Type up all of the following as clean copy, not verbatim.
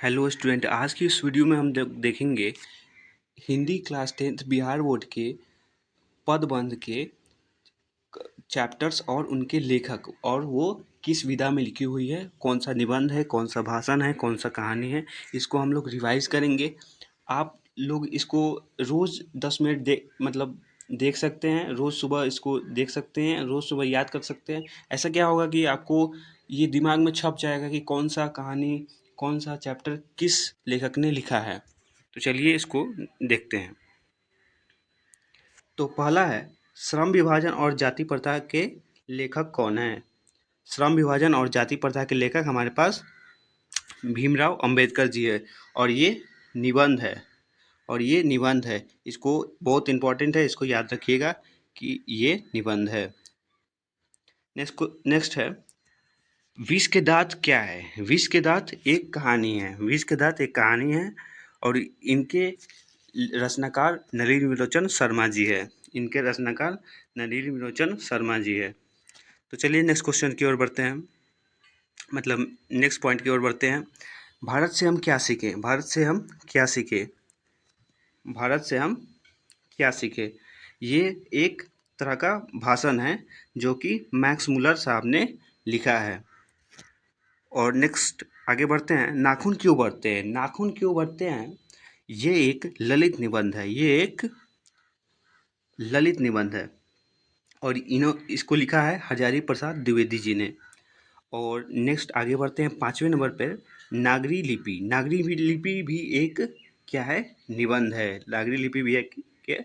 Hello student, आज की इस वीडियो में हम देखेंगे Hindi class 10th Bihar board के पदबंध के चैप्टर्स और उनके लेखक और वो किस विधा में लिखी हुई है, कौन सा निबंध है, कौन सा भाषण है, कौन सा कहानी है। इसको हम लोग रिवाइज करेंगे। आप लोग इसको रोज़ 10 मिनट देख सकते हैं, रोज़ सुबह इसको देख सकते हैं, रोज़ सुबह याद कर सकते हैं। ऐसा क्या होगा कि आपको ये दिमाग में छप जाएगा कि कौन सा कहानी, कौन सा चैप्टर किस लेखक ने लिखा है। तो चलिए इसको देखते हैं। तो पहला है, श्रम विभाजन और जाति प्रथा के लेखक कौन है। श्रम विभाजन और जाति प्रथा के लेखक हमारे पास भीमराव अंबेडकर जी है और ये निबंध है। इसको बहुत इम्पोर्टेंट है, इसको याद रखिएगा कि ये निबंध है। नेक्स्ट है, विष के दांत क्या है। विष के दांत एक कहानी है। विष के दांत एक कहानी है और इनके रचनाकार नलिनी विलोचन शर्मा जी है। इनके रचनाकार नलिनी विलोचन शर्मा जी है। तो चलिए नेक्स्ट क्वेश्चन की ओर बढ़ते हैं, मतलब नेक्स्ट पॉइंट की ओर बढ़ते हैं। भारत से हम क्या सीखें। भारत से हम क्या सीखें। भारत से हम क्या सीखें, ये एक तरह का भाषण है जो कि मैक्स मुलर साहब ने लिखा है। और नेक्स्ट आगे बढ़ते हैं, नाखून क्यों बढ़ते हैं। नाखून क्यों बढ़ते हैं, ये एक ललित निबंध है। ये एक ललित निबंध है और इसको लिखा है हजारी प्रसाद द्विवेदी जी ने। और नेक्स्ट आगे बढ़ते हैं 5वें नंबर पर, नागरी लिपि। नागरी लिपि भी एक क्या है, निबंध है। नागरी लिपि भी एक के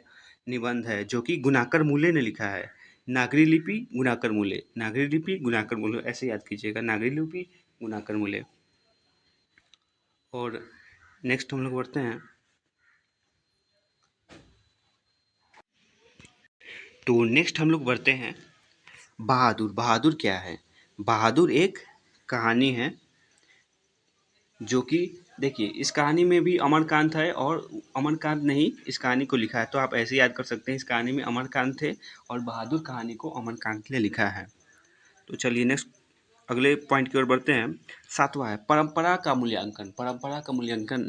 निबंध है जो कि गुणाकर मूले ने लिखा है। नागरी लिपि गुणाकर मूले, नागरी लिपि गुणाकर मूले, ऐसे याद कीजिएगा, नागरी लिपि गुणाकर मूले। और नेक्स्ट हम लोग बढ़ते हैं, तो नेक्स्ट हम लोग बढ़ते हैं बहादुर। बहादुर क्या है। बहादुर एक कहानी है जो कि देखिए, इस कहानी में भी अमरकांत है और अमरकांत ने ही इस कहानी को लिखा है। तो आप ऐसे याद कर सकते हैं, इस कहानी में अमरकांत थे और बहादुर कहानी को अमरकांत ने लिखा है। तो चलिए नेक्स्ट अगले पॉइंट की ओर बढ़ते हैं। 7वां है, परंपरा का मूल्यांकन। परंपरा का मूल्यांकन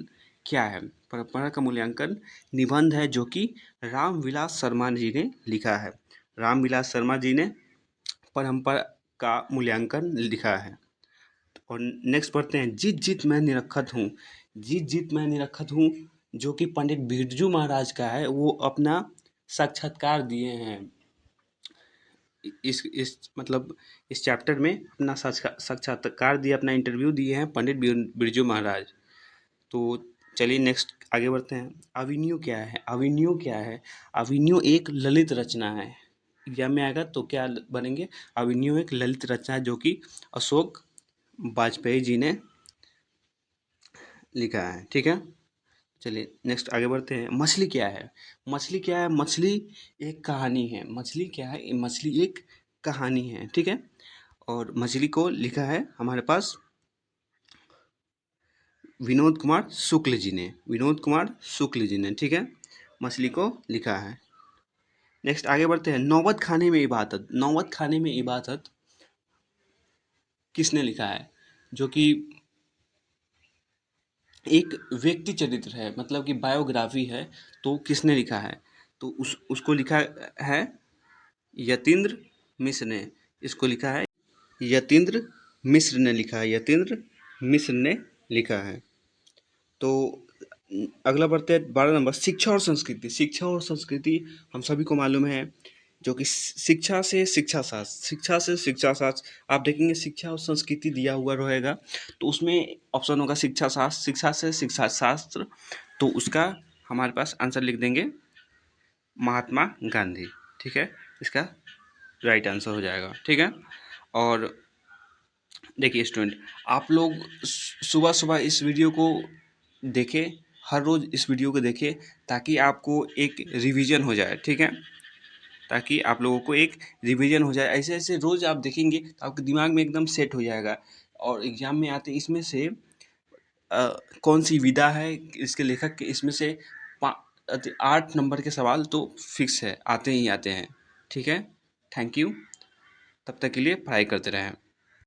क्या है। परंपरा का मूल्यांकन निबंध है जो कि रामविलास शर्मा जी ने लिखा है। रामविलास शर्मा जी ने परंपरा का मूल्यांकन लिखा है। और नेक्स्ट पढ़ते हैं, जीत जीत मैं निरखत हूँ। जीत जीत मैं निरखत हूँ जो कि पंडित बिरजू महाराज का है। वो अपना साक्षात्कार दिए हैं इस चैप्टर में, अपना साक्षात्कार दिए, अपना इंटरव्यू दिए हैं पंडित बिरजू महाराज। तो चलिए नेक्स्ट आगे बढ़ते हैं। अभिनयो क्या है। अभिनयो क्या है, अभिनयो एक ललित रचना है। एग्जाम में आएगा तो क्या बनेंगे, अभिनयो एक ललित रचना है जो कि अशोक वाजपेयी जी ने लिखा है। ठीक है, चलिए नेक्स्ट आगे बढ़ते हैं। मछली क्या है। मछली क्या है, मछली एक कहानी है। मछली क्या है, मछली एक कहानी है। ठीक है, और मछली को लिखा है हमारे पास विनोद कुमार शुक्ल जी ने। विनोद कुमार शुक्ल जी ने, ठीक है, मछली को लिखा है। नेक्स्ट आगे बढ़ते हैं, नौबत खाने में इबादत। नौबत खाने में इबादत किसने लिखा है, जो कि एक व्यक्ति चरित्र है, मतलब कि बायोग्राफी है। तो किसने लिखा है, तो उसको लिखा है यतीन्द्र मिश्र ने। इसको लिखा है यतीन्द्र मिश्र ने लिखा है। यतीन्द्र मिश्र ने लिखा है। तो अगला बढ़ते हैं 12 नंबर, शिक्षा और संस्कृति। शिक्षा और संस्कृति हम सभी को मालूम है, जो कि शिक्षा से शिक्षा शास्त्र, शिक्षा से शिक्षा शास्त्र। आप देखेंगे शिक्षा और संस्कृति दिया हुआ रहेगा तो उसमें ऑप्शन होगा शिक्षा शास्त्र, शिक्षा से शिक्षा शास्त्र। तो उसका हमारे पास आंसर लिख देंगे महात्मा गांधी। ठीक है, इसका राइट आंसर हो जाएगा। ठीक है, और देखिए स्टूडेंट, आप लोग सुबह सुबह इस वीडियो को देखें, हर रोज़ इस वीडियो को देखें ताकि आपको एक रिवीजन हो जाए। ठीक है, ताकि आप लोगों को एक रिवीजन हो जाए। ऐसे ऐसे रोज़ आप देखेंगे तो आपके दिमाग में एकदम सेट हो जाएगा। और एग्ज़ाम में आते इसमें से कौन सी विधा है इसके लेखक के, इसमें से 8 नंबर के सवाल तो फिक्स है, आते ही आते हैं। ठीक है, थैंक यू, तब तक के लिए पढ़ाई करते रहें।